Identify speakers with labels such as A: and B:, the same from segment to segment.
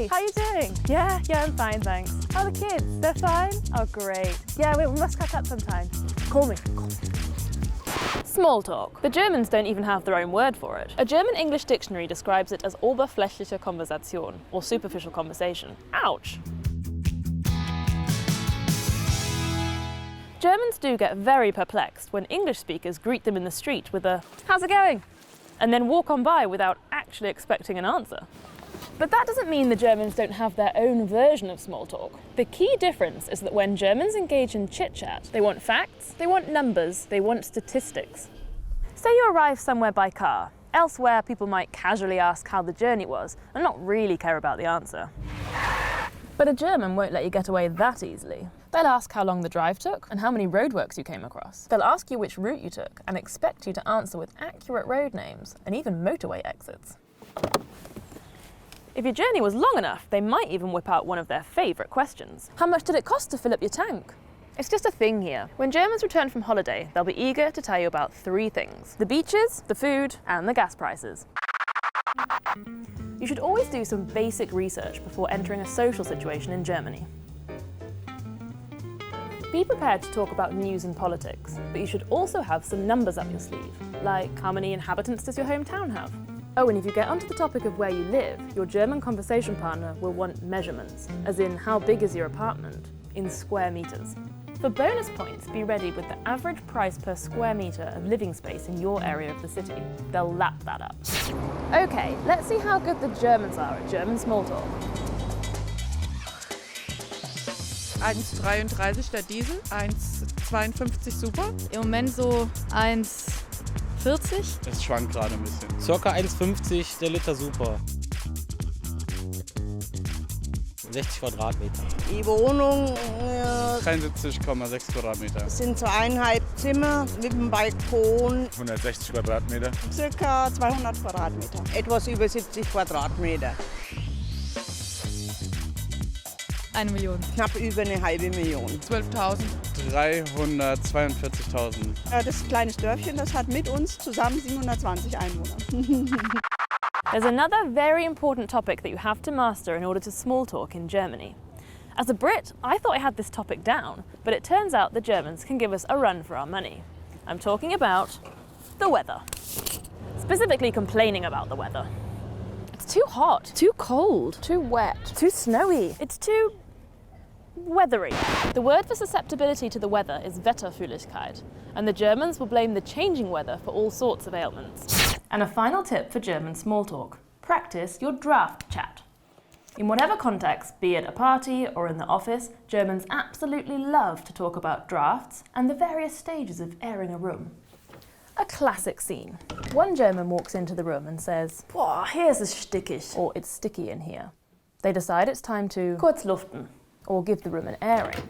A: Hey, how you doing? Yeah, I'm fine, thanks. How are the kids? They're fine? Oh, great. Yeah, we must catch up sometime. Call me. Small talk. The Germans don't even have their own word for it. A German English dictionary describes it as oberflächliche Konversation, or superficial conversation. Ouch! Germans do get very perplexed when English speakers greet them in the street with a "How's it going?" and then walk on by without actually expecting an answer. But that doesn't mean the Germans don't have their own version of small talk. The key difference is that when Germans engage in chit-chat, they want facts, they want numbers, they want statistics. Say you arrive somewhere by car. Elsewhere, people might casually ask how the journey was and not really care about the answer. But a German won't let you get away that easily. They'll ask how long the drive took and how many roadworks you came across. They'll ask you which route you took and expect you to answer with accurate road names and even motorway exits. If your journey was long enough, they might even whip out one of their favourite questions. How much did it cost to fill up your tank? It's just a thing here. When Germans return from holiday, they'll be eager to tell you about 3 things: the beaches, the food, and the gas prices. You should always do some basic research before entering a social situation in Germany. Be prepared to talk about news and politics, but you should also have some numbers up your sleeve, like how many inhabitants does your hometown have? Oh, and if you get onto the topic of where you live, your German conversation partner will want measurements, as in how big is your apartment, in square meters. For bonus points, be ready with the average price per square meter of living space in your area of the city. They'll lap that up. Okay, let's see how good the Germans are at German small talk.
B: 1,33 der Diesel, 1,52 super.
C: Im Moment so 1,40.
D: Es schwankt gerade ein bisschen.
E: Circa 1,50 der Liter super. 60 Quadratmeter.
F: Die Wohnung
D: 73,6 Quadratmeter.
F: sind so 1,5 Zimmer mit einem Balkon,
D: 160 Quadratmeter.
F: circa 200 Quadratmeter. Etwas über 70 Quadratmeter.
C: 1 Million.
F: Knapp über eine halbe Million.
B: 12.000.
D: 342.000.
F: Das kleine Dörfchen, das hat mit uns zusammen 720 Einwohner.
A: There's another very important topic that you have to master in order to small talk in Germany. As a Brit, I thought I had this topic down, but it turns out the Germans can give us a run for our money. I'm talking about the weather. Specifically complaining about the weather. It's too hot, too cold, too wet, too snowy. It's too weathery. The word for susceptibility to the weather is Wetterfühligkeit, and the Germans will blame the changing weather for all sorts of ailments. And a final tip for German small talk: practice your draft chat. In whatever context, be it a party or in the office, Germans absolutely love to talk about drafts and the various stages of airing a room. A classic scene. One German walks into the room and says, "Boah, here's is stickig," or "it's sticky in here." They decide it's time to kurz luften, or give the room an airing.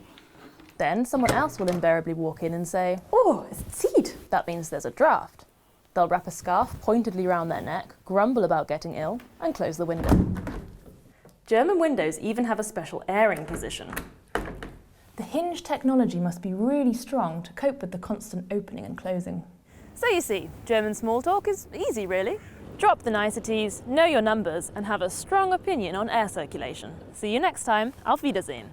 A: Then someone else will invariably walk in and say, "Oh, es zieht." That means there's a draft. They'll wrap a scarf pointedly round their neck, grumble about getting ill, and close the window. German windows even have a special airing position. The hinge technology must be really strong to cope with the constant opening and closing. So you see, German small talk is easy, really. Drop the niceties, know your numbers, and have a strong opinion on air circulation. See you next time. Auf Wiedersehen.